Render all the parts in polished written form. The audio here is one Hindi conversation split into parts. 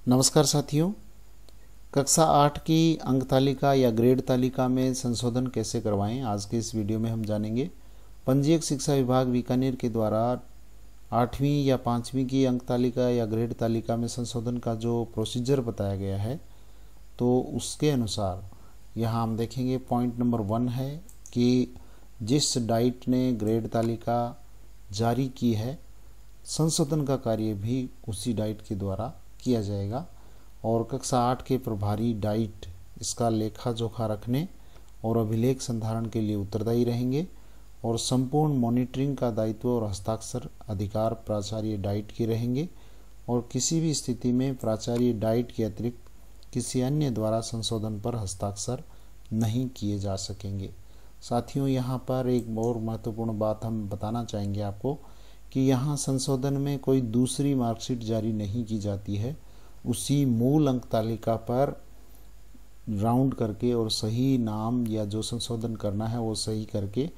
नमस्कार साथियों, कक्षा 8 की अंक तालिका या ग्रेड तालिका में संशोधन कैसे करवाएं, आज के इस वीडियो में हम जानेंगे। पंजीयक शिक्षा विभाग बीकानेर के द्वारा 8वीं या 5वीं की अंक तालिका या ग्रेड तालिका में संशोधन का जो प्रोसीजर बताया गया है, तो उसके अनुसार यहाँ हम देखेंगे पॉइंट नंबर 1 है कि जिस डाइट ने ग्रेड तालिका जारी की है, संशोधन का कार्य भी उसी डाइट के द्वारा किया जाएगा और कक्षा 8 के प्रभारी डाइट इसका लेखा जोखा रखने और अभिलेख संधारण के लिए उत्तरदायी रहेंगे और संपूर्ण मॉनिटरिंग का दायित्व और हस्ताक्षर अधिकार प्राचार्य डाइट के रहेंगे और किसी भी स्थिति में प्राचार्य डाइट के अतिरिक्त किसी अन्य द्वारा संशोधन पर हस्ताक्षर नहीं किए जा सकेंगे। साथियों, यहाँ पर एक और महत्वपूर्ण बात हम बताना चाहेंगे आपको कि यहाँ संशोधन में कोई दूसरी मार्कशीट जारी नहीं की जाती है। उसी मूल अंक तालिका पर राउंड करके और सही नाम या जो संशोधन करना है वो सही करके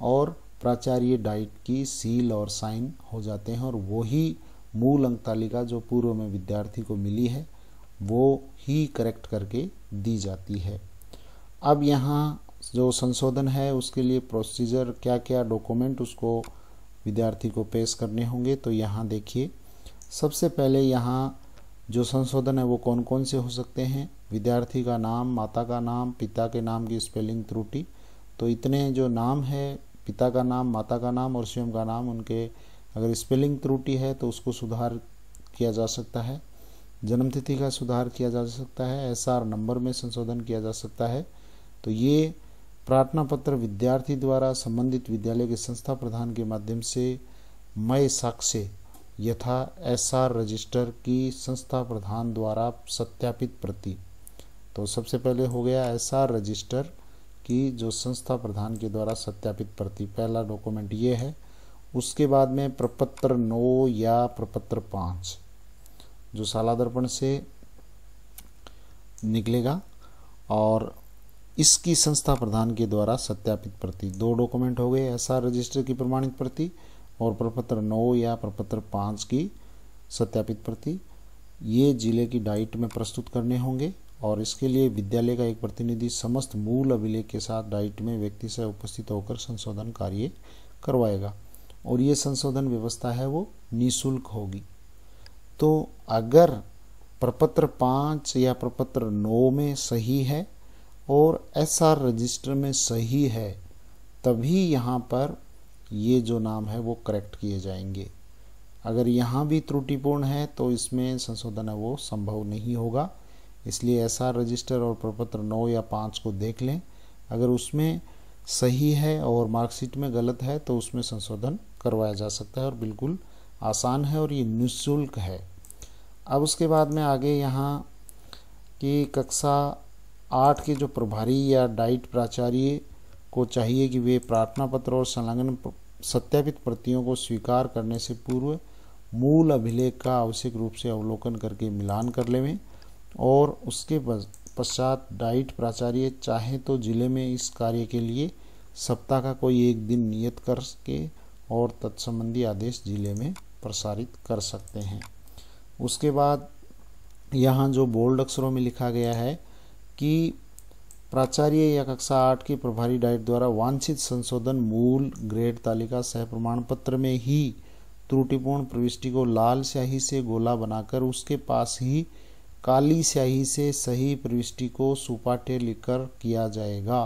और प्राचार्य डाइट की सील और साइन हो जाते हैं और वही मूल अंक तालिका जो पूर्व में विद्यार्थी को मिली है वो ही करेक्ट करके दी जाती है। अब यहाँ जो संशोधन है उसके लिए प्रोसीजर क्या क्या डॉक्यूमेंट उसको विद्यार्थी को पेश करने होंगे। तो यहाँ देखिए, सबसे पहले यहाँ जो संशोधन है वो कौन कौन से हो सकते हैं। विद्यार्थी का नाम, माता का नाम, पिता के नाम की स्पेलिंग त्रुटि, तो इतने जो नाम है, पिता का नाम, माता का नाम और स्वयं का नाम, उनके अगर स्पेलिंग त्रुटि है तो उसको सुधार किया जा सकता है। जन्मतिथि का सुधार किया जा सकता है। एसआर नंबर में संशोधन किया जा सकता है। तो ये प्रार्थना पत्र विद्यार्थी द्वारा संबंधित विद्यालय के संस्था प्रधान के माध्यम से मय साक्ष्य यथा एसआर रजिस्टर की संस्था प्रधान द्वारा सत्यापित प्रति। तो सबसे पहले हो गया एसआर रजिस्टर की जो संस्था प्रधान के द्वारा सत्यापित प्रति, पहला डॉक्यूमेंट ये है। उसके बाद में प्रपत्र 9 या प्रपत्र 5 जो शाला दर्पण से निकलेगा और इसकी संस्था प्रधान के द्वारा सत्यापित प्रति, 2 डॉक्यूमेंट हो गए, एसआर रजिस्टर की प्रमाणित प्रति और प्रपत्र 9 या प्रपत्र 5 की सत्यापित प्रति। ये जिले की डाइट में प्रस्तुत करने होंगे और इसके लिए विद्यालय का एक प्रतिनिधि समस्त मूल अभिलेख के साथ डाइट में व्यक्ति से उपस्थित होकर संशोधन कार्य करवाएगा और ये संशोधन व्यवस्था है वो निःशुल्क होगी। तो अगर प्रपत्र 5 या प्रपत्र 9 में सही है और एसआर रजिस्टर में सही है, तभी यहाँ पर ये जो नाम है वो करेक्ट किए जाएंगे। अगर यहाँ भी त्रुटिपूर्ण है तो इसमें संशोधन है वो संभव नहीं होगा। इसलिए एसआर रजिस्टर और प्रपत्र 9 या 5 को देख लें, अगर उसमें सही है और मार्कशीट में गलत है तो उसमें संशोधन करवाया जा सकता है और बिल्कुल आसान है और ये निःशुल्क है। अब उसके बाद में आगे यहाँ की कक्षा 8 के जो प्रभारी या डाइट प्राचार्य को चाहिए कि वे प्रार्थना पत्र और संलग्न सत्यापित प्रतियों को स्वीकार करने से पूर्व मूल अभिलेख का आवश्यक रूप से अवलोकन करके मिलान कर लें और उसके पश्चात डाइट प्राचार्य चाहे तो जिले में इस कार्य के लिए सप्ताह का कोई एक दिन नियत करके और तत्संबंधी आदेश जिले में प्रसारित कर सकते हैं। उसके बाद यहाँ जो बोल्ड अक्षरों में लिखा गया है कि प्राचार्य या कक्षा 8 के प्रभारी डाइट द्वारा वांछित संशोधन मूल ग्रेड तालिका सह प्रमाण पत्र में ही त्रुटिपूर्ण प्रविष्टि को लाल स्याही से गोला बनाकर उसके पास ही काली स्याही से सही प्रविष्टि को सुपाठ्य लिखकर किया जाएगा।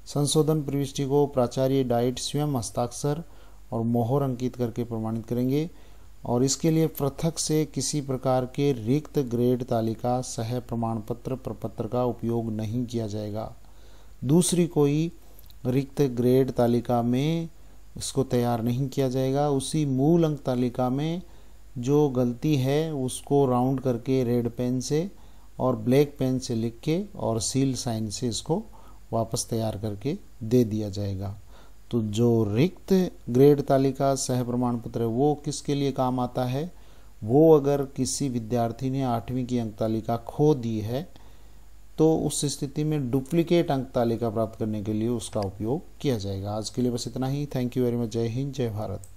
संशोधन प्रविष्टि को प्राचार्य डाइट स्वयं हस्ताक्षर और मोहर अंकित करके प्रमाणित करेंगे और इसके लिए पृथक से किसी प्रकार के रिक्त ग्रेड तालिका सह प्रमाण पत्र प्रपत्र का उपयोग नहीं किया जाएगा। दूसरी कोई रिक्त ग्रेड तालिका में इसको तैयार नहीं किया जाएगा। उसी मूल अंक तालिका में जो गलती है उसको राउंड करके रेड पेन से और ब्लैक पेन से लिख के और सील साइन से इसको वापस तैयार करके दे दिया जाएगा। तो जो रिक्त ग्रेड तालिका सह प्रमाण पत्र है वो किसके लिए काम आता है, वो अगर किसी विद्यार्थी ने 8वीं की अंक तालिका खो दी है तो उस स्थिति में डुप्लीकेट अंक तालिका प्राप्त करने के लिए उसका उपयोग किया जाएगा। आज के लिए बस इतना ही। Thank you very much. जय हिंद, जय भारत।